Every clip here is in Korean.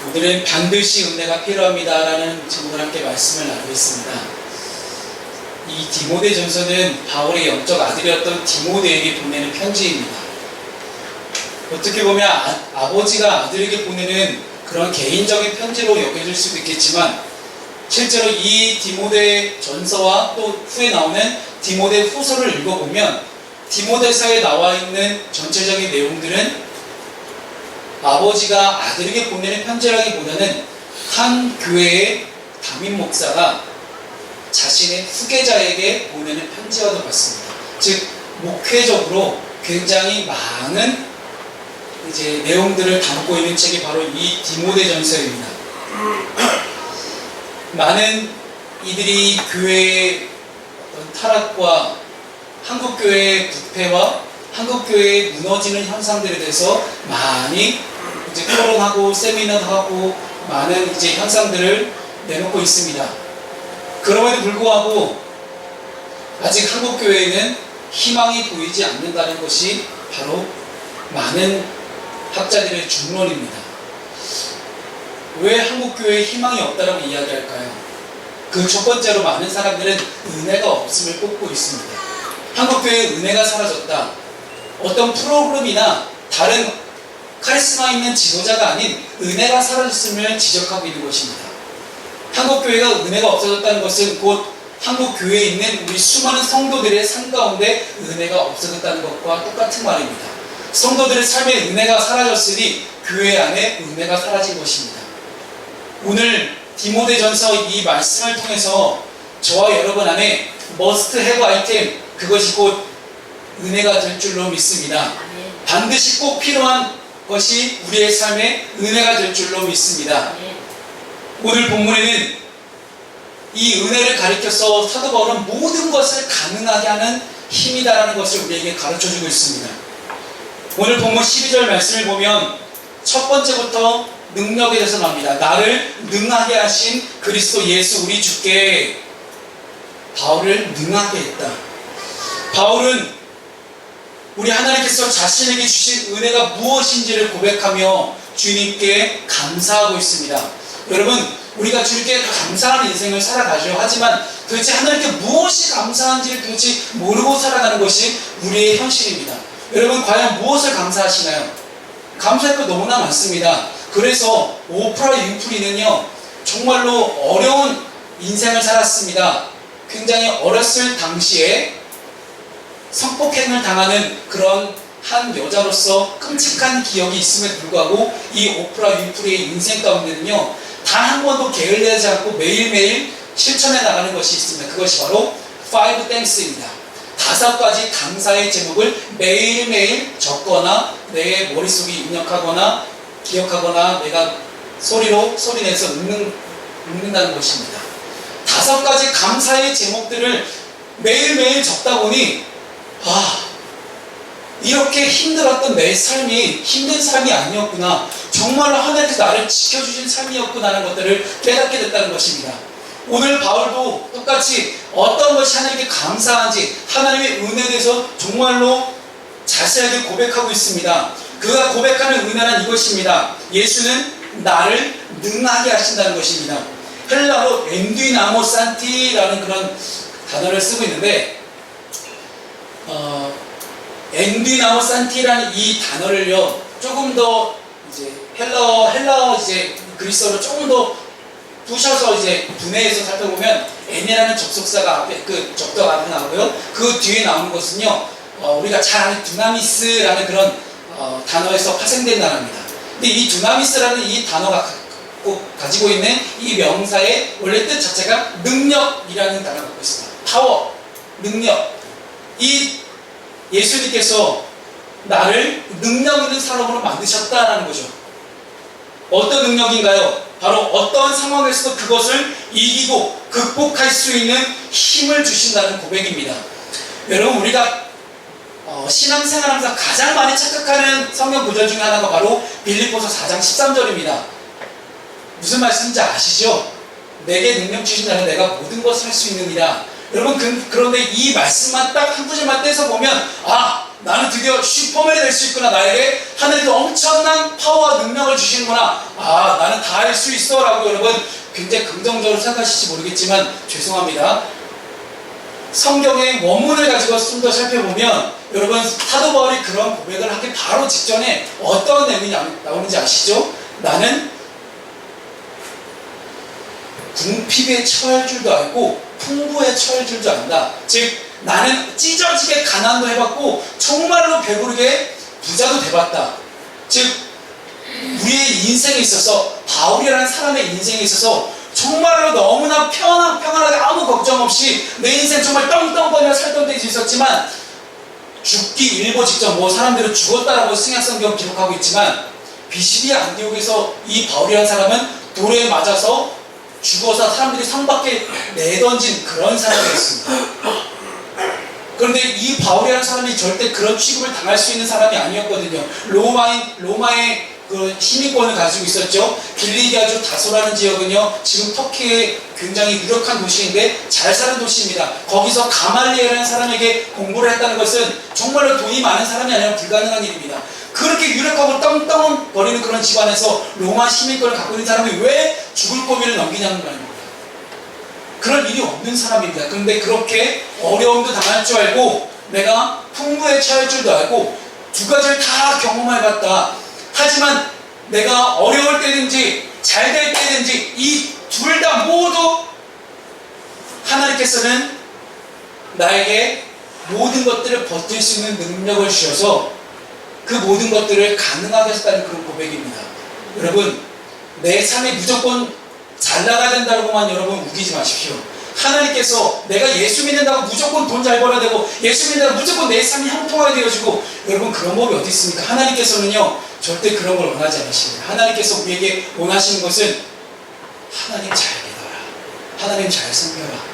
오늘은 반드시 은혜가 필요합니다라는 제목으로 함께 말씀을 나누고 있습니다. 이 디모데 전서는 바울의 영적 아들이었던 디모데에게 보내는 편지입니다. 어떻게 보면 아버지가 아들에게 보내는 그런 개인적인 편지로 여겨질 수도 있겠지만, 실제로 이 디모데 전서와 또 후에 나오는 디모데 후서를 읽어보면 디모데서에 나와 있는 전체적인 내용들은 아버지가 아들에게 보내는 편지라기보다는 한 교회의 담임 목사가 자신의 후계자에게 보내는 편지와도 같습니다. 즉 목회적으로 굉장히 많은 내용들을 담고 있는 책이 바로 이 디모데 전서입니다. 많은 이들이 교회의 타락과 한국교회의 부패와 한국교회의 무너지는 현상들에 대해서 많이 토론하고 세미나도 하고 많은 현상들을 내놓고 있습니다. 그럼에도 불구하고 아직 한국교회에는 희망이 보이지 않는다는 것이 바로 많은 학자들의 중론입니다. 왜 한국교회에 희망이 없다라고 이야기할까요? 그 첫 번째로 많은 사람들은 은혜가 없음을 꼽고 있습니다. 한국교회의 은혜가 사라졌다. 어떤 프로그램이나 다른 카리스마 있는 지도자가 아닌 은혜가 사라졌음을 지적하고 있는 것입니다. 한국교회가 은혜가 없어졌다는 것은 곧 한국교회에 있는 우리 수많은 성도들의 삶 가운데 은혜가 없어졌다는 것과 똑같은 말입니다. 성도들의 삶에 은혜가 사라졌으니 교회 안에 은혜가 사라진 것입니다. 오늘 디모데전서 이 말씀을 통해서 저와 여러분 안에 must have 아이템, 그것이 곧 은혜가 될 줄로 믿습니다. 반드시 꼭 필요한 것이 우리의 삶에 은혜가 될 줄로 믿습니다. 오늘 본문에는 이 은혜를 가리켜서 사도 바울은 모든 것을 가능하게 하는 힘이다라는 것을 우리에게 가르쳐주고 있습니다. 오늘 본문 12절 말씀을 보면 첫 번째부터 능력에 대해서 나옵니다. 나를 능하게 하신 그리스도 예수 우리 주께 바울을 능하게 했다. 바울은 우리 하나님께서 자신에게 주신 은혜가 무엇인지를 고백하며 주님께 감사하고 있습니다. 여러분, 우리가 주님께 감사하는 인생을 살아가죠. 하지만 도대체 하나님께 무엇이 감사한지를 도대체 모르고 살아가는 것이 우리의 현실입니다. 여러분, 과연 무엇을 감사하시나요? 감사할 것 너무나 많습니다. 그래서 오프라 윈프리는요, 정말로 어려운 인생을 살았습니다. 굉장히 어렸을 당시에 성폭행을 당하는 그런 한 여자로서 끔찍한 기억이 있음에도 불구하고 이 오프라 윈프리의 인생 가운데는요, 단 한 번도 게을리하지 않고 매일매일 실천해 나가는 것이 있습니다. 그것이 바로 5 thanks입니다. 5가지 감사의 제목을 매일매일 적거나 내 머릿속에 입력하거나 기억하거나 내가 소리내서 읽는다는 것입니다. 5가지 감사의 제목들을 매일매일 적다 보니 이렇게 힘들었던 내 삶이 힘든 삶이 아니었구나, 정말로 하나님께서 나를 지켜주신 삶이었구나라는 것들을 깨닫게 됐다는 것입니다. 오늘 바울도 똑같이 어떤 것이 하나님께 감사한지 하나님의 은혜에 대해서 정말로 자세하게 고백하고 있습니다. 그가 고백하는 은혜는 이것입니다. 예수는 나를 능하게 하신다는 것입니다. 헬라어로 엔디나모산티라는 그런 단어를 쓰고 있는데, 엔디나모산티라는 이 단어를요, 조금 더 헬라어 그리스어로 조금 더 부셔서 분해해서 살펴보면 N이라는 접속사가 앞에 접두가 앞에 나오고요. 그 뒤에 나오는 것은요, 우리가 잘 아는 두나미스라는 그런 단어에서 파생된 단어입니다. 근데 이 두나미스라는 이 단어가 가지고 있는 이 명사의 원래 뜻 자체가 능력이라는 단어를 갖고 있습니다. 파워, 능력. 이 예수님께서 나를 능력 있는 사람으로 만드셨다라는 거죠. 어떤 능력인가요? 바로 어떤 상황에서도 그것을 이기고 극복할 수 있는 힘을 주신다는 고백입니다. 여러분, 우리가 신앙생활하면서 가장 많이 착각하는 성경 구절 중에 하나가 바로 빌립보서 4장 13절입니다. 무슨 말씀인지 아시죠? 내게 능력 주신 자는 내가 모든 것을 할 수 있느니라. 여러분, 그런데 이 말씀만 딱 한 구절만 떼서 보면 나는 드디어 슈퍼맨이 될 수 있구나. 나에게 하늘에서 엄청난 파워와 능력을 주시는구나. 아, 나는 다 할 수 있어. 라고 여러분 굉장히 긍정적으로 생각하실지 모르겠지만 죄송합니다. 성경의 원문을 가지고 좀 더 살펴보면 여러분 사도 바울이 그런 고백을 하기 바로 직전에 어떤 내용이 나오는지 아시죠? 나는 궁핍에 처할 줄도 알고 풍부에 처할 줄도 안다. 즉 나는 찢어지게 가난도 해봤고 정말로 배부르게 부자도 돼봤다. 즉 우리의 인생에 있어서 바울이라는 사람의 인생에 있어서 정말로 너무나 평안하게 아무 걱정 없이 내 인생 정말 떵떵거리며 살던 때도 있었지만 죽기 일보 직전 뭐 사람들은 죽었다라고 신약성경 기록하고 있지만 비시디아 안디옥에서 이 바울이라는 사람은 돌에 맞아서 죽어서 사람들이 성 밖에 내던진 그런 사람이었습니다. 그런데 이 바울이라는 사람이 절대 그런 취급을 당할 수 있는 사람이 아니었거든요. 로마의 그 시민권을 가지고 있었죠. 길리기아주 다소라는 지역은요, 지금 터키의 굉장히 유력한 도시인데 잘 사는 도시입니다. 거기서 가말리엘이라는 사람에게 공부를 했다는 것은 정말로 돈이 많은 사람이 아니라 불가능한 일입니다. 그렇게 유력하고 떵떵거리는 그런 집안에서 로마 시민권을 갖고 있는 사람이 왜 죽을 고비를 넘기냐는 말입니다. 그런 일이 없는 사람입니다. 그런데 그렇게 어려움도 당할 줄 알고 내가 풍부에 처할 줄도 알고 두 가지를 다 경험해봤다. 하지만 내가 어려울 때든지 잘 될 때든지 이 둘 다 모두 하나님께서는 나에게 모든 것들을 버틸 수 있는 능력을 주셔서 그 모든 것들을 가능하게 하셨다는 그런 고백입니다. 여러분 내 삶이 무조건 잘 나가야 된다고만 여러분 우기지 마십시오. 하나님께서 내가 예수 믿는다고 무조건 돈 잘 벌어야 되고 예수 믿는다고 무조건 내 삶이 형통하게 되어지고 여러분 그런 법이 어디 있습니까? 하나님께서는요 절대 그런 걸 원하지 않으십니다. 하나님께서 우리에게 원하시는 것은 하나님 잘 믿어라. 하나님 잘 섬겨라.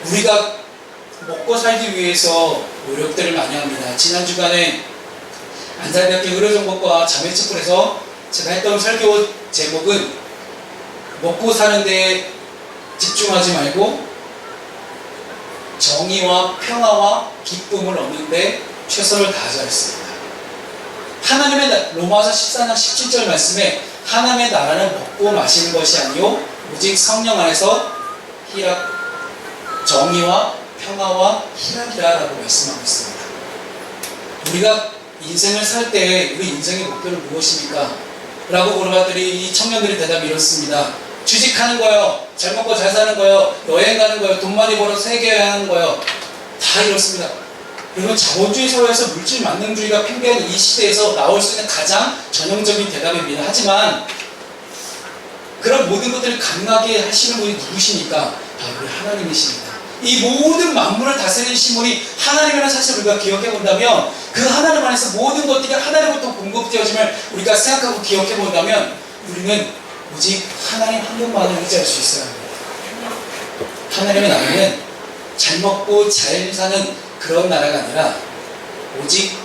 우리가 먹고 살기 위해서 노력들을 많이 합니다. 지난 주간에 안산대학교 의료정보과 자매측분에서 제가 했던 설교 제목은 먹고 사는 데 집중하지 말고 정의와 평화와 기쁨을 얻는 데 최선을 다하자 했습니다. 하나님의 로마서 14장 17절 말씀에 하나님의 나라는 먹고 마시는 것이 아니요 오직 성령 안에서 정의와 평화와 희락이라 라고 말씀하고 있습니다. 우리가 인생을 살 때 우리 인생의 목표는 무엇입니까? 라고 물어봤더니 이 청년들의 대답이 이렇습니다. 취직하는 거요, 잘 먹고 잘 사는 거요, 여행 가는 거요, 돈 많이 벌어서 세계 여행하는 거요, 다 이렇습니다. 여러분 자본주의 사회에서 물질 만능주의가 팽배한 이 시대에서 나올 수 있는 가장 전형적인 대답입니다. 하지만 그런 모든 것들을 가능하게 하시는 분이 누구십니까? 바로 하나님이십니다. 이 모든 만물을 다스리신 분이 하나님이라는 사실을 우리가 기억해 본다면 그 하나님 안에서 모든 것들이 하나님부터 공급되어짐을 우리가 생각하고 기억해 본다면 우리는 오직 하나님 한 분만을 의지할 수 있어야 합니다. 하나님의 나라는 잘 먹고 잘 사는 그런 나라가 아니라 오직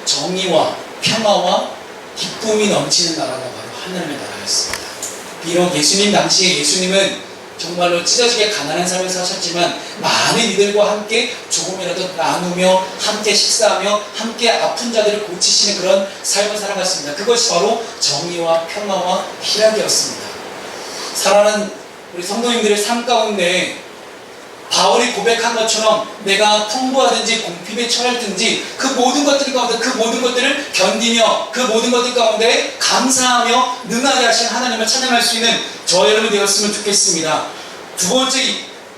정의와 평화와 기쁨이 넘치는 나라가 바로 하나님의 나라였습니다. 비록 예수님 당시에 예수님은 정말로 찢어지게 가난한 삶을 사셨지만 많은 이들과 함께 조금이라도 나누며 함께 식사하며 함께 아픈 자들을 고치시는 그런 삶을 살아갔습니다. 그것이 바로 정의와 평화와 희락이었습니다. 사랑하는 우리 성도님들의 삶 가운데 바울이 고백한 것처럼 내가 풍부하든지 공핍에 처할든지 그 모든 것들 가운데 그 모든 것들을 견디며 그 모든 것들 가운데 감사하며 능하게 하신 하나님을 찬양할 수 있는 저 여러분 되었으면 좋겠습니다. 두 번째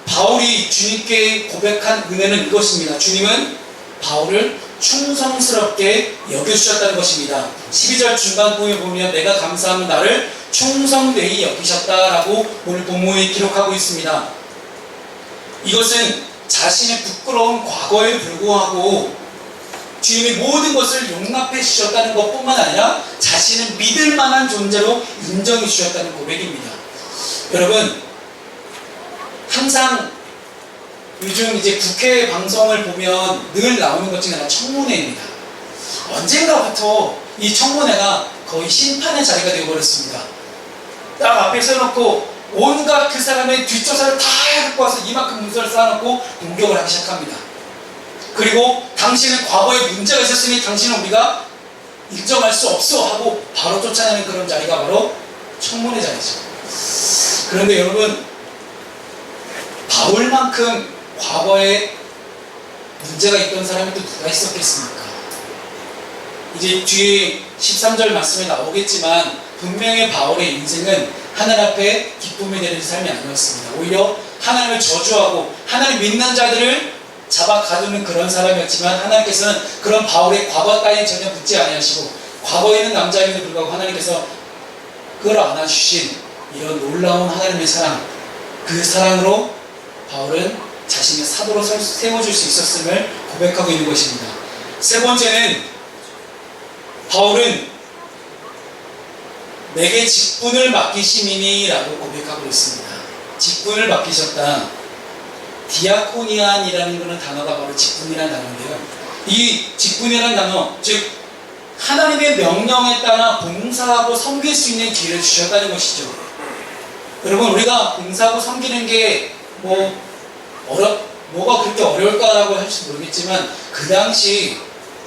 바울이 주님께 고백한 은혜는 이것입니다. 주님은 바울을 충성스럽게 여겨주셨다는 것입니다. 12절 중간부에 보면 내가 감사하면 나를 충성되이 여기셨다라고 오늘 본문에 기록하고 있습니다. 이것은 자신의 부끄러운 과거에 불구하고 주님이 모든 것을 용납해 주셨다는 것뿐만 아니라 자신을 믿을 만한 존재로 인정해 주셨다는 고백입니다. 여러분, 항상 요즘 이제 국회 방송을 보면 늘 나오는 것 중에 하나 청문회입니다. 언젠가부터 이 청문회가 거의 심판의 자리가 되어버렸습니다. 딱 앞에 서놓고 온갖 그 사람의 뒷조사를 다 갖고 와서 이만큼 문서를 쌓아놓고 공격을 하기 시작합니다. 그리고 당신은 과거에 문제가 있었으니 당신은 우리가 인정할 수 없어 하고 바로 쫓아내는 그런 자리가 바로 청문회 자리죠. 그런데 여러분, 바울만큼 과거에 문제가 있던 사람이 또 누가 있었겠습니까? 이제 뒤에 13절 말씀에 나오겠지만 분명히 바울의 인생은 하나님 앞에 기쁨이 되는 삶이 아니었습니다. 오히려 하나님을 저주하고 하나님 믿는 자들을 잡아 가두는 그런 사람이었지만 하나님께서는 그런 바울의 과거 따위 전혀 묻지 아니하시고 과거에 있는 남자임에도 불구하고 하나님께서 끌어안아주신 이런 놀라운 하나님의 사랑, 그 사랑으로 바울은 자신의 사도로 세워줄 수 있었음을 고백하고 있는 것입니다. 세 번째는 바울은 내게 직분을 맡기시니니 라고 고백하고 있습니다. 직분을 맡기셨다. 디아코니안이라는 그런 단어가 바로 직분이라는 단어인데요. 이 직분이라는 단어, 즉 하나님의 명령에 따라 봉사하고 섬길 수 있는 기회를 주셨다는 것이죠. 여러분, 우리가 봉사하고 섬기는 게 뭐가 그렇게 어려울까라고 할지 모르겠지만 그 당시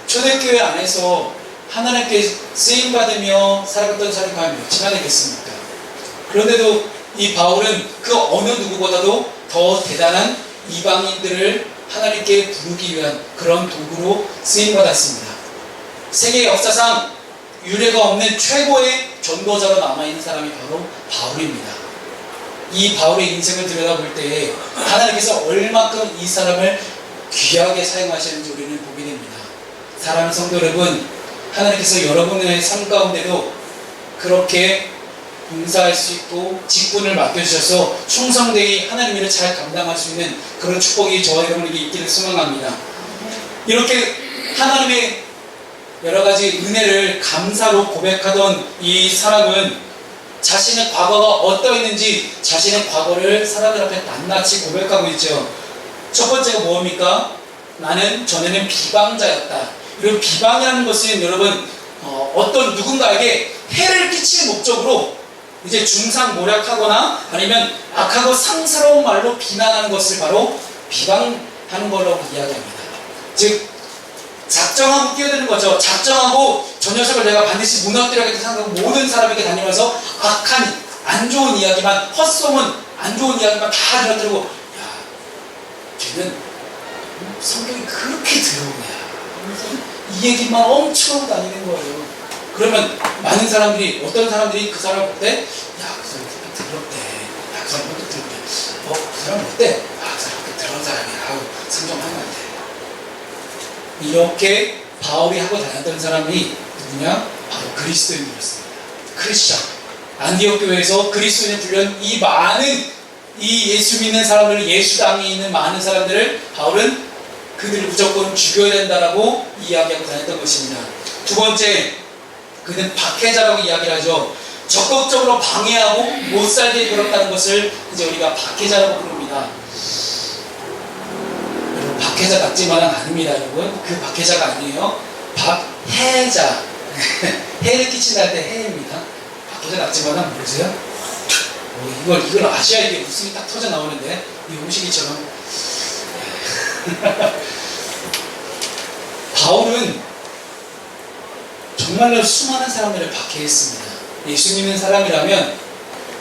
초대교회 안에서 하나님께 쓰임받으며 살아갔던 사람이 과연 몇이나 되겠습니까? 그런데도 이 바울은 그 어느 누구보다도 더 대단한 이방인들을 하나님께 부르기 위한 그런 도구로 쓰임받았습니다. 세계 역사상 유례가 없는 최고의 전도자로 남아있는 사람이 바로 바울입니다. 이 바울의 인생을 들여다볼 때 하나님께서 얼마큼 이 사람을 귀하게 사용하시는지 우리는 보게 됩니다. 사랑하는 성도 여러분, 하나님께서 여러분의 삶 가운데도 그렇게 봉사할 수 있고 직분을 맡겨주셔서 충성되이 하나님 일을 잘 감당할 수 있는 그런 축복이 저와 여러분에게 있기를 소망합니다. 이렇게 하나님의 여러 가지 은혜를 감사로 고백하던 이 사람은 자신의 과거가 어떠했는지 자신의 과거를 사람들 앞에 낱낱이 고백하고 있죠. 첫 번째가 뭡니까? 나는 전에는 비방자였다. 이런 비방이라는 것은 여러분 어떤 누군가에게 해를 끼칠 목적으로 이제 중상모략하거나 아니면 악하고 상스러운 말로 비난하는 것을 바로 비방하는 걸로 이야기합니다. 즉 작정하고 끼어드는 거죠. 작정하고 저 녀석을 내가 반드시 무너뜨려야겠다 생각하고 모든 사람에게 다니면서 악한 안 좋은 이야기만, 헛소문, 안 좋은 이야기만 다 들어뜨리고, 야, 쟤는 성경이 그렇게 더러우냐, 이 얘기만 엄청 다니는 거예요. 그러면 많은 사람들이, 어떤 사람들이 그 사람을 볼 때, 야, 그 사람 그렇게 더럽대, 야, 그 사람 그렇게 더럽대, 그 사람 어때? 아, 그 사람 그렇게 더러운 사람이야, 아우, 상정하면 안 돼. 이렇게 바울이 하고 다녔던 사람이 누구냐? 바로 그리스도인이었습니다. 크리스천. 안디옥 교회에서 그리스도인에 불린 이 많은 이 예수 믿는 사람들, 예수당에 있는 많은 사람들을 바울은 그들을 무조건 죽여야 된다라고 이야기하고 다녔던 것입니다. 두 번째, 그는 박해자라고 이야기를 하죠. 적극적으로 방해하고 못살게 굴었다는 것을 이제 우리가 박해자라고 부릅니다. 박해자 같지만은 아닙니다, 여러분. 그 박해자가 아니에요. 박해자. 해를 끼친다 할 때 해입니다. 박해자 같지만은 모르세요? 이걸 아셔야 이게 웃음이 딱 터져 나오는데, 이 음식이처럼. 바울은 정말로 수많은 사람들을 박해했습니다. 예수 믿는 사람이라면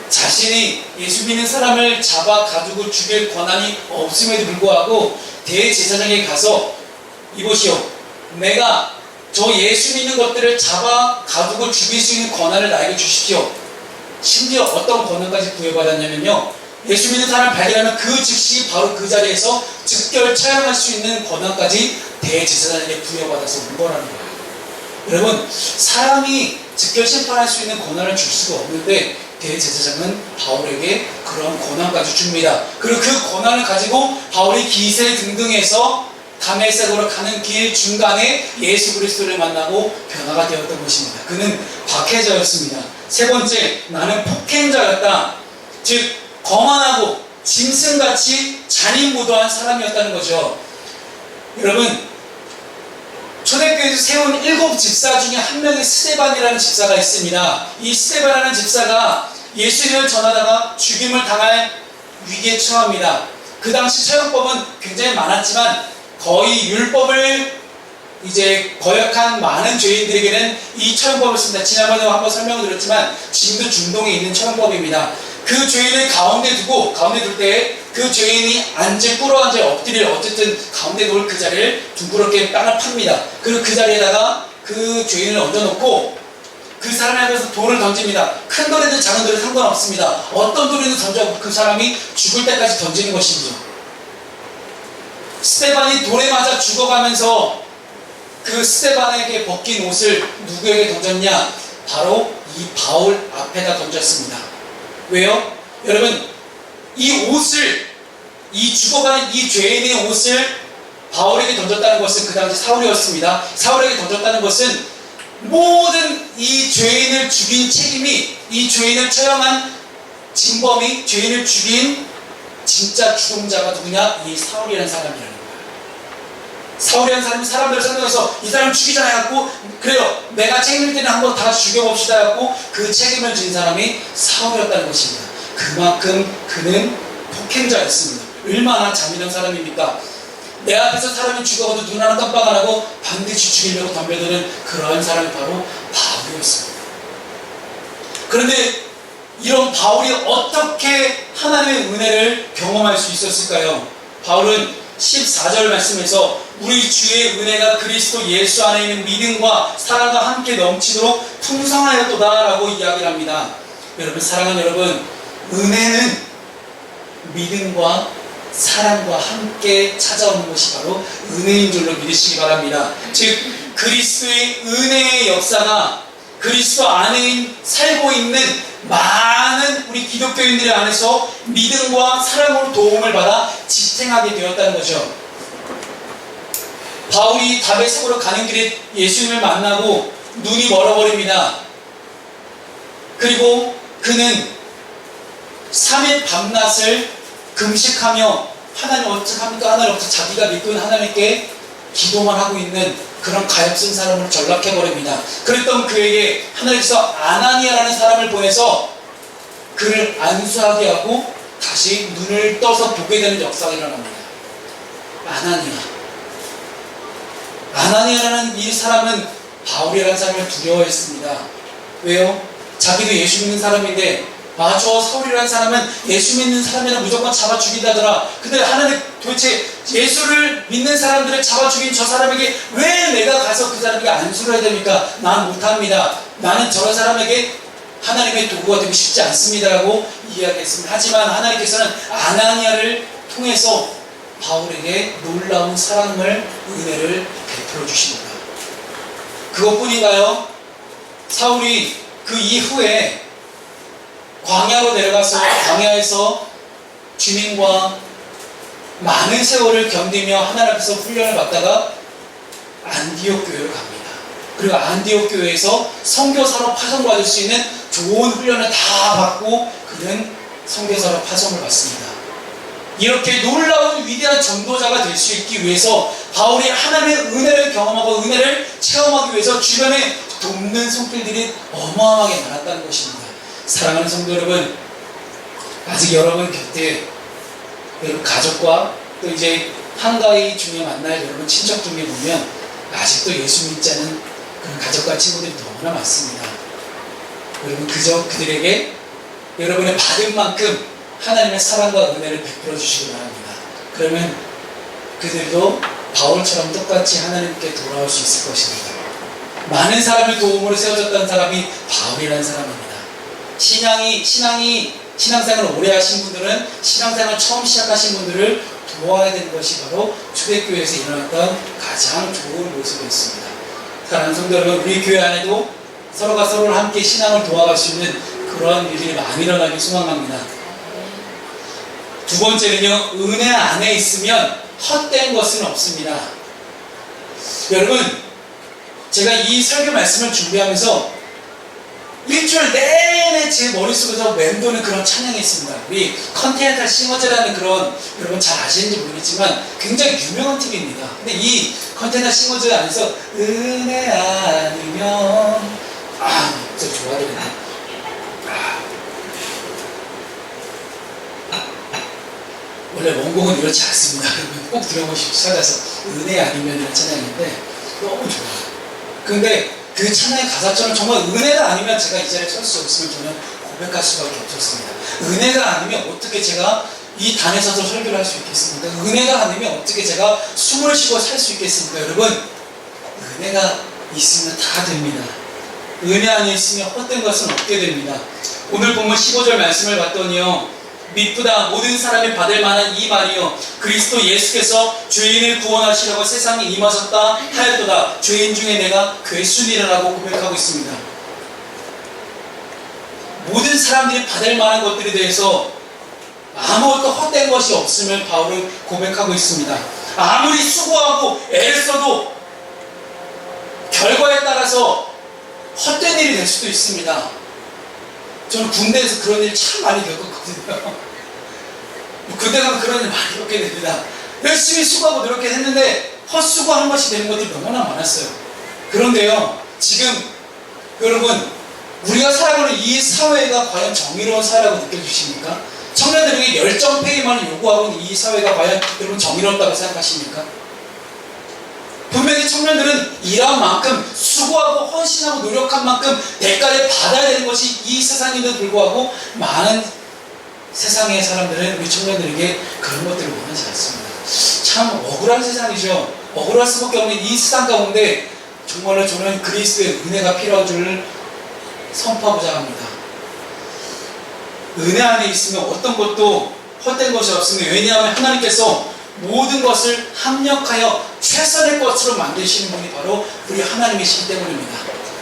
자신이 예수 믿는 사람을 잡아 가두고 죽일 권한이 없음에도 불구하고 대제사장에게 가서 이보시오, 내가 저 예수 믿는 것들을 잡아 가두고 죽일 수 있는 권한을 나에게 주십시오. 심지어 어떤 권한까지 부여받았냐면요, 예수 믿는 사람을 발견하면 그 즉시 바로 그 자리에서 즉결 처형할 수 있는 권한까지 대제사장에게 부여받아서 온 거라는 거예요. 여러분, 사람이 즉결 심판할 수 있는 권한을 줄 수가 없는데 대제사장은 바울에게 그런 권한까지 줍니다. 그리고 그 권한을 가지고 바울이 기세 등등해서 다메섹으로 가는 길 중간에 예수 그리스도를 만나고 변화가 되었던 것입니다. 그는 박해자였습니다. 세 번째, 나는 폭행자였다. 즉 거만하고 짐승같이 잔인무도한 사람이었다는 거죠. 여러분, 초대교회에서 세운 7 집사 중에 한 명의 스데반이라는 집사가 있습니다. 이 스데반이라는 집사가 예수님을 전하다가 죽임을 당할 위기에 처합니다. 그 당시 처형법은 굉장히 많았지만 거의 율법을 이제 거역한 많은 죄인들에게는 이 처형법을 씁니다. 지난번에 한번 설명을 드렸지만 지금도 중동에 있는 처형법입니다. 그 죄인을 가운데 둘 때 그 죄인이 꿇어앉아 엎드릴 어쨌든 가운데 놓을 그 자리를 둥그렇게 땅을 팝니다. 그리고 그 자리에다가 그 죄인을 얹어놓고 그 사람에 앞에서 돌을 던집니다. 큰 돌이든 작은 돌이든 상관없습니다. 어떤 돌이든 던져 그 사람이 죽을 때까지 던지는 것이죠. 스테반이 돌에 맞아 죽어가면서 그 스테반에게 벗긴 옷을 누구에게 던졌냐? 바로 이 바울 앞에다 던졌습니다. 왜요? 여러분, 이 옷을, 이 죽어가는 이 죄인의 옷을 바울에게 던졌다는 것은 그 당시 사울이었습니다. 사울에게 던졌다는 것은 모든 이 죄인을 죽인 책임이, 이 죄인을 처형한 진범이, 죄인을 죽인 진짜 주동자가 누구냐? 이 사울이라는 사람이라는 거예요. 사울이라는 사람이 사람들을 설명해서 이 사람 죽이자 해갖고, 그래요, 내가 책임질 때는 한번 다 죽여봅시다 해갖고 그 책임을 진 사람이 사울이었다는 것입니다. 그만큼 그는 폭행자였습니다. 얼마나 잔인한 사람입니까? 내 앞에서 사람이 죽어가도 눈 하나 깜빡 안 하고 반드시 죽이려고 덤벼드는 그러한 사람이 바로 바울이었습니다. 그런데 이런 바울이 어떻게 하나님의 은혜를 경험할 수 있었을까요? 바울은 14절 말씀에서 우리 주의 은혜가 그리스도 예수 안에 있는 믿음과 사랑과 함께 넘치도록 풍성하였도다 라고 이야기를 합니다. 여러분, 사랑하는 여러분, 은혜는 믿음과 사랑과 함께 찾아오는 것이 바로 은혜인 줄로 믿으시기 바랍니다. 즉, 그리스도의 은혜의 역사가 그리스도 안에 살고 있는 많은 우리 기독교인들 안에서 믿음과 사랑으로 도움을 받아 지탱하게 되었다는 거죠. 바울이 다메섹으로 가는 길에 예수님을 만나고 눈이 멀어버립니다. 그리고 그는 3일 밤낮을 금식하며 하나님 어떡합니까? 하나님 어떻게 자기가 믿고 있는 하나님께 기도만 하고 있는 그런 가엾은 사람을 전락해버립니다. 그랬던 그에게 하나님께서 아나니아라는 사람을 보내서 그를 안수하게 하고 다시 눈을 떠서 보게 되는 역사가 일어납니다. 아나니아라는 이 사람은 바울이라는 사람을 두려워했습니다. 왜요? 자기도 예수 믿는 사람인데 저 사울이라는 사람은 예수 믿는 사람이라 무조건 잡아 죽인다더라. 근데 하나님 도대체 예수를 믿는 사람들을 잡아 죽인 저 사람에게 왜 내가 가서 그 사람에게 안수를 해야 됩니까? 난 못합니다. 나는 저런 사람에게 하나님의 도구가 되고 싶지 않습니다라고 이야기했습니다. 하지만 하나님께서는 아나니아를 통해서 바울에게 놀라운 사랑을, 은혜를 베풀어 주십니다. 그것뿐인가요? 사울이 그 이후에 광야로 내려가서 광야에서 주민과 많은 세월을 견디며 하나님 앞에서 훈련을 받다가 안디옥 교회로 갑니다. 그리고 안디옥 교회에서 선교사로 파송받을 수 있는 좋은 훈련을 다 받고 그는 선교사로 파송을 받습니다. 이렇게 놀라운 위대한 전도자가 될 수 있기 위해서 바울이 하나님의 은혜를 경험하고 은혜를 체험하기 위해서 주변에 돕는 손길들이 어마어마하게 많았다는 것입니다. 사랑하는 성도 여러분, 아직 여러분 곁에 여러분 가족과 또 이제 한가위 중에 만날 여러분 친척 중에 보면 아직도 예수 믿지 않은 그런 가족과 친구들이 너무나 많습니다. 여러분 그저 그들에게 여러분의 받은 만큼 하나님의 사랑과 은혜를 베풀어 주시기 바랍니다. 그러면 그들도 바울처럼 똑같이 하나님께 돌아올 수 있을 것입니다. 많은 사람을 도움으로 세워졌던 사람이 바울이라는 사람입니다. 신앙생활을 오래 하신 분들은 신앙생활 처음 시작하신 분들을 도와야 되는 것이 바로 초대교회에서 일어났던 가장 좋은 모습이었습니다. 사랑하는 성도 여러분, 우리 교회 안에도 서로가 서로를 함께 신앙을 도와갈 수 있는 그러한 일들이 많이 일어나길 소망합니다. 두 번째는요, 은혜 안에 있으면 헛된 것은 없습니다. 여러분, 제가 이 설교 말씀을 준비하면서 일주일 내내 제 머릿속에서 맴도는 그런 찬양이 있습니다. 우리 컨티넨탈 싱어즈라는 그런, 여러분 잘 아시는지 모르겠지만 굉장히 유명한 팀입니다. 근데 이 컨티넨탈 싱어즈 안에서 은혜 아니면 진짜 좋아하겠네. 원래 원곡은 이렇지 않습니다. 여러분 꼭 들어보십시오. 찾아서. 은혜 아니면이라는 찬양인데 너무 좋아요. 근데 그 찬양의 가사처럼 정말 은혜가 아니면 제가 이 자리에 설 수 없으면 저는 고백할 수밖에 없었습니다. 은혜가 아니면 어떻게 제가 이 단에 서서 설교를 할 수 있겠습니까? 은혜가 아니면 어떻게 제가 숨을 쉬고 살 수 있겠습니까? 여러분, 은혜가 있으면 다 됩니다. 은혜 안에 있으면 헛된 것은 없게 됩니다. 오늘 본문 15절 말씀을 봤더니요, 미쁘다 모든 사람이 받을 만한 이 말이요 그리스도 예수께서 죄인을 구원하시려고 세상에 임하셨다 하였도다. 죄인 중에 내가 괴순이라고 고백하고 있습니다. 모든 사람들이 받을 만한 것들에 대해서 아무것도 헛된 것이 없음을 바울은 고백하고 있습니다. 아무리 수고하고 애를 써도 결과에 따라서 헛된 일이 될 수도 있습니다. 저는 군대에서 그런 일 참 많이 겪었거든요. 군대 가면 그런 일 많이 겪게 됩니다. 열심히 수고하고 노력했는데 헛수고한 것이 되는 것들이 너무나 많았어요. 그런데요, 지금 여러분, 우리가 살아가는 이 사회가 과연 정의로운 사회라고 느껴지십니까? 청년들에게 열정페이만을 요구하고 있는 이 사회가 과연 여러분 정의롭다고 생각하십니까? 분명히 청년들은 일한 만큼 수고하고 헌신하고 노력한 만큼 대가를 받아야 되는 것이 이 세상임에도 불구하고 많은 세상의 사람들은 우리 청년들에게 그런 것들을 원하지 않습니다. 참 억울한 세상이죠. 억울할 수밖에 없는 이 세상 가운데 정말로 저는 그리스도의 은혜가 필요한 줄을 선포하고자 합니다. 은혜 안에 있으면 어떤 것도 헛된 것이 없습니다. 왜냐하면 하나님께서 모든 것을 합력하여 최선의 것으로 만드시는 분이 바로 우리 하나님이시기 때문입니다.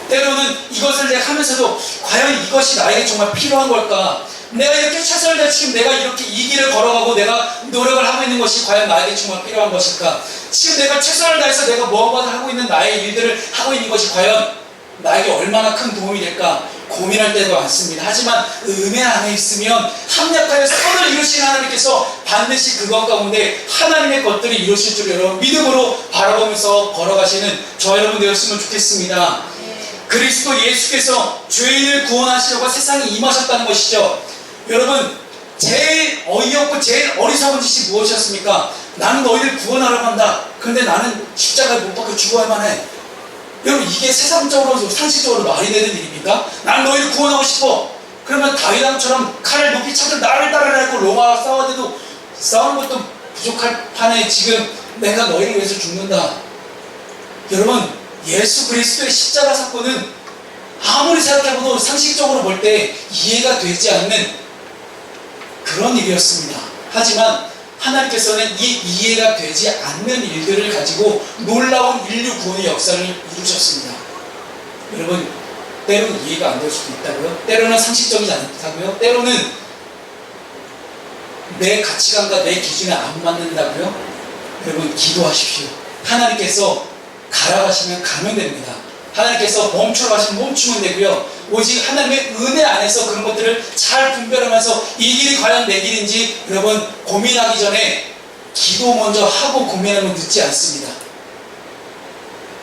때로는 이것을 내가 하면서도 과연 이것이 나에게 정말 필요한 걸까? 내가 이렇게 최선을 다해 지금 내가 이렇게 이 길을 걸어가고 내가 노력을 하고 있는 것이 과연 나에게 정말 필요한 것일까? 지금 내가 최선을 다해서 내가 무언가를 하고 있는 나의 일들을 하고 있는 것이 과연 나에게 얼마나 큰 도움이 될까 고민할 때도 많습니다. 하지만 은혜 안에 있으면 합력하여 선을 이루시는 하나님께서 반드시 그것 가운데 하나님의 것들이 이루실 줄 여러분 믿음으로 바라보면서 걸어가시는 저 여러분 되었으면 좋겠습니다. 그리스도 예수께서 죄인을 구원하시려고 세상에 임하셨다는 것이죠. 여러분, 제일 어이없고 제일 어리석은 짓이 무엇이었습니까? 나는 너희를 구원하려고 한다. 그런데 나는 십자가에 못 박혀 죽어야만 해. 여러분, 이게 세상적으로 상식적으로 말이 되는 일입니까? 나는 너희를 구원하고 싶어. 그러면 다윗왕처럼 칼을 높이 차고 나를 따르라 했고 로마와 싸워도 싸우는 것도 부족할 판에 지금 내가 너희를 위해서 죽는다. 여러분, 예수 그리스도의 십자가 사건은 아무리 생각해봐도 상식적으로 볼 때 이해가 되지 않는 그런 일이었습니다. 하지만 하나님께서는 이 이해가 되지 않는 일들을 가지고 놀라운 인류 구원의 역사를 이루셨습니다. 여러분, 때로는 이해가 안 될 수도 있다고요? 때로는 상식적이지 않다고요? 때로는 내 가치관과 내 기준에 안 맞는다고요? 여러분, 기도하십시오. 하나님께서 가라고 하시면 가면 됩니다. 하나님께서 멈추라고 하시면 멈추면 되고요. 오직 하나님의 은혜 안에서 그런 것들을 잘 분별하면서 이 길이 과연 내 길인지 여러분 고민하기 전에 기도 먼저 하고 고민하면 늦지 않습니다.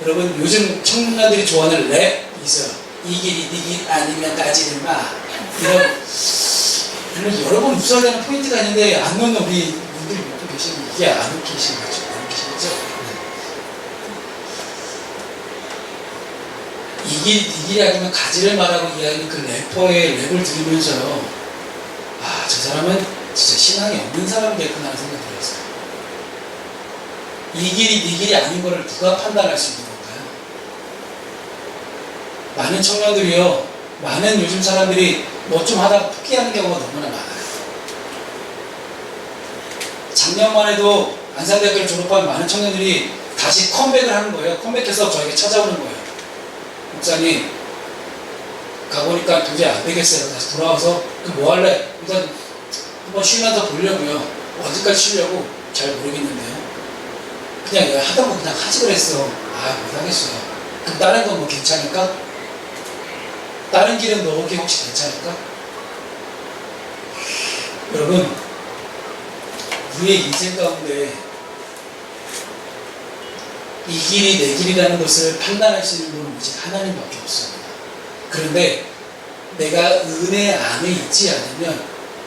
여러분, 요즘 청년들이 좋아하는 랩 있어요. 이 길이 네 길 아니면 가지를 마. 이런 여러 번 웃어야 되는 포인트가 있는데 안 넣는 우리 분들이 몇 분 계시면 이게 안 웃기신 거죠. 안 웃기신 거죠? 이 길이 아니면 가지를 말하고 이야기하는 그 래퍼의 랩을 들으면서요, 아, 저 사람은 진짜 신앙이 없는 사람이겠구나 하는 생각이 들었어요. 이 길이 네 길이 아닌 거를 누가 판단할 수 있는 건가요? 많은 청년들이요, 많은 요즘 사람들이 뭐 좀 하다가 포기하는 경우가 너무나 많아요. 작년만 해도 안산대학교를 졸업한 많은 청년들이 다시 컴백을 하는 거예요. 컴백해서 저에게 찾아오는 거예요. 목사님, 가보니까 도저히 안 되겠어요. 다시 돌아와서 그럼 뭐 할래? 일단 한번 쉬면서 보려고요. 어디까지 쉬려고 잘 모르겠는데요. 그냥 하던 거 그냥 하지 그랬어. 아, 못하겠어요. 그럼 다른 건 뭐 괜찮을까? 다른 길은 넣기 혹시 괜찮을까? 여러분, 우리의 인생 가운데 이 길이 내 길이라는 것을 판단할 수 있는 분은 오직 하나님밖에 없습니다. 그런데 내가 은혜 안에 있지 않으면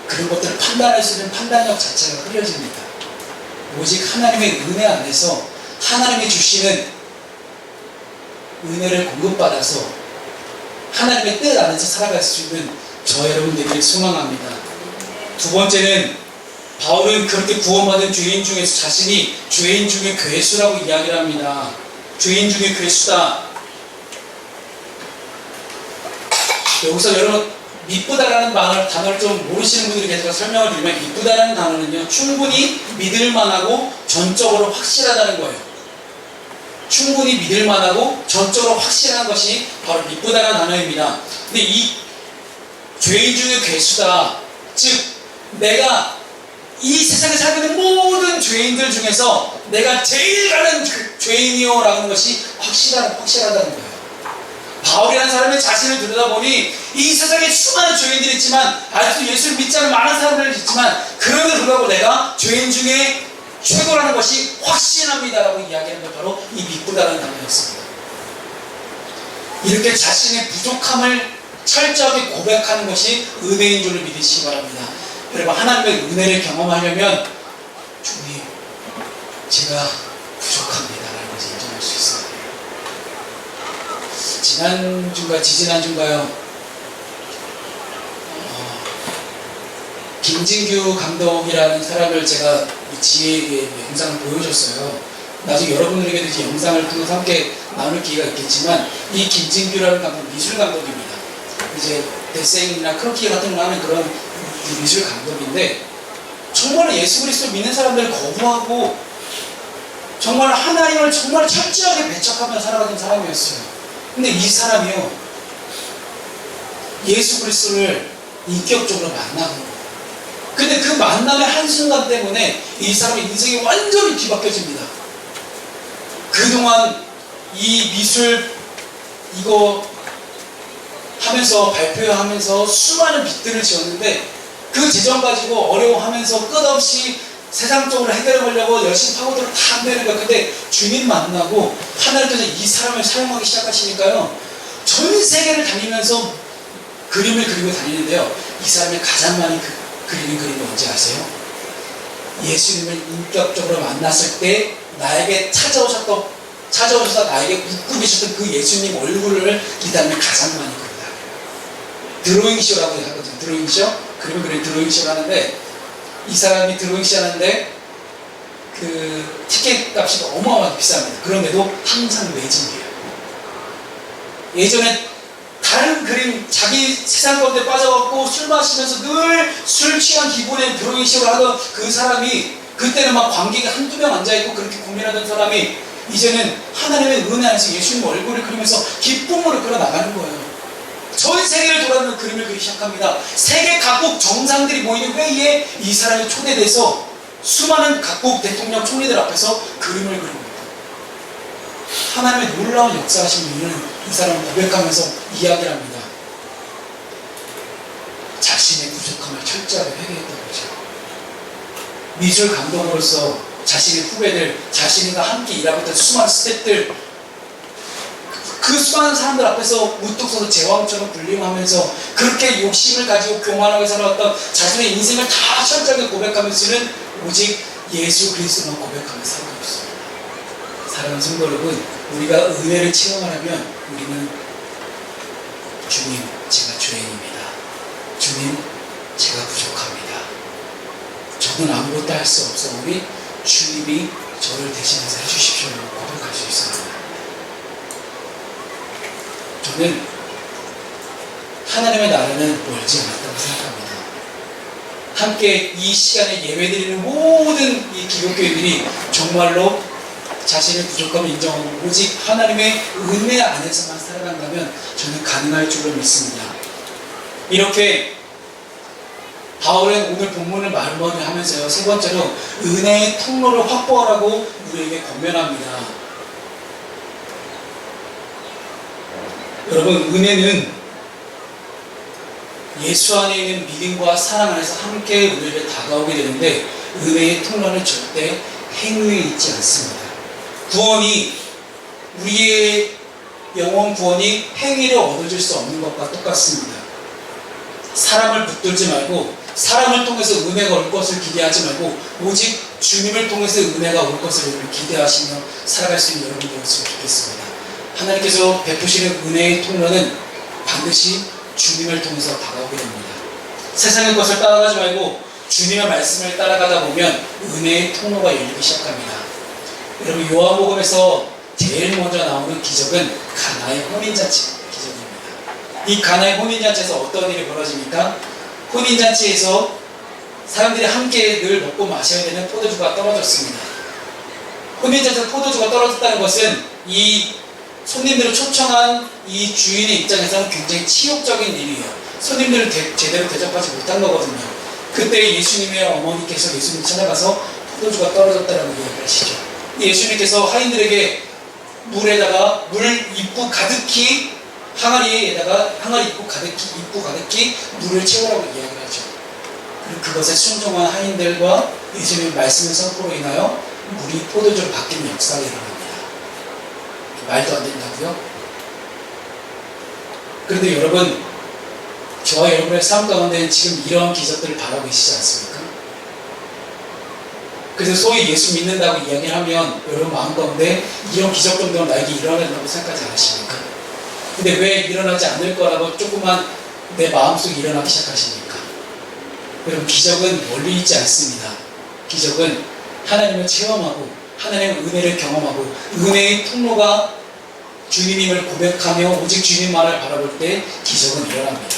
그런 것들을 판단할 수 있는 판단력 자체가 흐려집니다. 오직 하나님의 은혜 안에서 하나님이 주시는 은혜를 공급받아서 하나님의 뜻 안에서 살아갈 수 있는 저 여러분들에게 소망합니다. 두 번째는 바울은 그렇게 구원받은 죄인 중에서 자신이 죄인 중에 괴수라고 이야기를 합니다. 죄인 중에 괴수다. 여기서 여러분 미쁘다라는 단어를 좀 모르시는 분들이 계셔서 설명을 드리면, 미쁘다라는 단어는요, 충분히 믿을만하고 전적으로 확실하다는 거예요. 충분히 믿을만하고 전적으로 확실한 것이 바로 미쁘다라는 단어입니다. 근데 이 죄인 중에 괴수다, 즉 내가 이 세상에 살고 있는 모든 죄인들 중에서 내가 제일 가는 죄인이요 라는 것이 확실하다는 거예요. 바울이라는 사람의 자신을 들여다보니 이 세상에 수많은 죄인들이 있지만, 아직도 예수를 믿지 않는 많은 사람들이 있지만, 그럼에도 불구하고 내가 죄인 중에 최고라는 것이 확신합니다라고 이야기하는 게 바로 이 미쁘다라는 단어였습니다. 이렇게 자신의 부족함을 철저하게 고백하는 것이 은혜인 줄을 믿으시기 바랍니다. 여러분, 하나님의 은혜를 경험하려면 주님, 제가 부족합니다라는 것을 인정할 수 있어야 돼요. 지지난주인가요? 김진규 감독이라는 사람을 제가 지혜의 영상을 보여줬어요. 나중에 여러분들에게도 이 영상을 통해서 함께 나눌 기회가 있겠지만, 이 김진규라는 감독, 미술 감독입니다. 이제 데생이나 크로키 같은 걸 하는 그런 미술 감독인데, 정말 예수 그리스도 믿는 사람들을 거부하고 정말 하나님을 정말 철저하게 배척하며 살아가던 사람이었어요. 근데 이 사람이요, 예수 그리스도를 인격적으로 만나는 거예요. 근데 그 만남의 한순간 때문에 이 사람의 인생이 완전히 뒤바뀌어집니다. 그동안 이 미술 이거 하면서 발표하면서 수많은 빚들을 지었는데, 그 재정 가지고 어려워하면서 끝없이 세상적으로 해결하려고 열심히 파고들어 다 안 되는 거예요. 근데 주님 만나고 하나님께서 이 사람을 사용하기 시작하시니까요, 전 세계를 다니면서 그림을 그리고 다니는데요, 이 사람이 가장 많이 그리는 그림이 뭔지 아세요? 예수님을 인격적으로 만났을 때 나에게 찾아오셔서 나에게 웃고 계셨던 그 예수님 얼굴을 이 사람이 가장 많이 그리다. 드로잉쇼라고 하거든요. 드로잉쇼? 그림을 그리는 드로잉쇼를 하는데, 이 사람이 드로잉쇼 하는데 그 티켓 값이 어마어마하게 비쌉니다. 그런데도 항상 매진이에요. 예전에 다른 그림, 자기 세상 가운데 빠져갖고 술 마시면서 늘 술 취한 기분에 드로잉쇼를 하던 그 사람이, 그때는 막 관객이 한두 명 앉아있고 그렇게 고민하던 사람이 이제는 하나님의 은혜 안에서 예수님 얼굴을 그리면서 기쁨으로 끌어나가는 거예요. 전 세계를 돌아다니는 그림을 그리기 시작합니다. 세계 각국 정상들이 모이는 회의에 이 사람이 초대돼서 수많은 각국 대통령 총리들 앞에서 그림을 그립니다. 하나님의 놀라운 역사하신 이유는 이 사람을 고백하면서 이야기를 합니다. 자신의 부족함을 철저하게 회개했던 거죠. 미술 감독으로서 자신의 후배들, 자신과 함께 일하고 있던 수많은 스태프들, 그 수많은 사람들 앞에서 우뚝 서서 제왕처럼 군림하면서 그렇게 욕심을 가지고 교만하게 살아왔던 자신의 인생을 다 철저하게 고백하면서는 오직 예수 그리스도만 고백하면서 살고 있습니다. 사랑하는 성도 여러분, 우리가 은혜를 체험하려면 우리는 주님, 제가 죄인입니다. 주님, 제가 부족합니다. 저는 아무것도 할 수 없사오니 주님이 저를 대신해서 해주십시오라고 고백할 수 있습니다. 저는 하나님의 나라는 멀지 않았다고 생각합니다. 함께 이 시간에 예배드리는 모든 이 기독교인들이 정말로 자신의 부족함을 인정하고 오직 하나님의 은혜 안에서만 살아간다면 저는 가능할 줄로 믿습니다. 이렇게 바울은 오늘 본문을 마무리하면서요, 세 번째로 은혜의 통로를 확보하라고 우리에게 권면합니다. 여러분, 은혜는 예수 안에 있는 믿음과 사랑 안에서 함께 우리에게 다가오게 되는데, 은혜의 통로는 절대 행위에 있지 않습니다. 구원이, 우리의 영원 구원이 행위로 얻어질 수 없는 것과 똑같습니다. 사람을 붙들지 말고 사람을 통해서 은혜가 올 것을 기대하지 말고 오직 주님을 통해서 은혜가 올 것을 여러분 기대하시며 살아갈 수 있는 여러분 되었으면 좋겠습니다. 하나님께서 베푸시는 은혜의 통로는 반드시 주님을 통해서 다가오게 됩니다. 세상의 것을 따라가지 말고 주님의 말씀을 따라가다 보면 은혜의 통로가 열리기 시작합니다. 여러분 요한복음에서 제일 먼저 나오는 기적은 가나의 혼인잔치 기적입니다. 이 가나의 혼인잔치에서 어떤 일이 벌어집니까? 혼인잔치에서 사람들이 함께 늘 먹고 마셔야 되는 포도주가 떨어졌습니다. 혼인잔치에서 포도주가 떨어졌다는 것은 이 손님들을 초청한 이 주인의 입장에서는 굉장히 치욕적인 일이에요. 손님들을 제대로 대접하지 못한 거거든요. 그때 예수님의 어머니께서 예수님 찾아가서 포도주가 떨어졌다라고 이야기를 하시죠. 예수님께서 하인들에게 물에다가 물 입구 가득히 항아리에다가 항아리 입구 가득히 물을 채우라고 이야기를 하죠. 그리고 그것에 순종한 하인들과 예수님의 말씀의 선포로 인하여 물이 포도주로 바뀌는 역사가 일어납니다. 말도 안 된다고요? 그런데 여러분, 저와 여러분의 삶 가운데는 지금 이런 기적들을 바라고 계시지 않습니까? 그래서 소위 예수 믿는다고 이야기를 하면 여러분 마음 가운데 이런 기적 정도는 나에게 일어난다고 생각하지 않으십니까? 근데 왜 일어나지 않을 거라고 조금만 내 마음속에 일어나기 시작하십니까? 여러분, 기적은 멀리 있지 않습니다. 기적은 하나님을 체험하고 하나님의 은혜를 경험하고 은혜의 통로가 주님임을 고백하며 오직 주님만을 바라볼 때 기적은 일어납니다.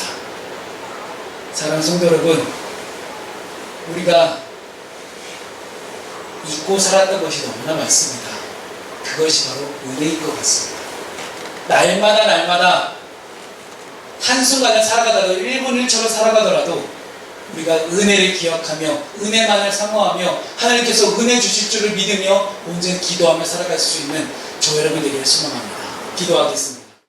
사랑하는 성도 여러분, 우리가 잊고 살았던 것이 너무나 많습니다. 그것이 바로 은혜인 것 같습니다. 날마다 한순간을 살아가더라도 1분 1초를 살아가더라도 우리가 은혜를 기억하며 은혜만을 사모하며 하나님께서 은혜 주실 줄을 믿으며 온전히 기도하며 살아갈 수 있는 저 여러분 되기를 소망합니다. 기도하겠습니다.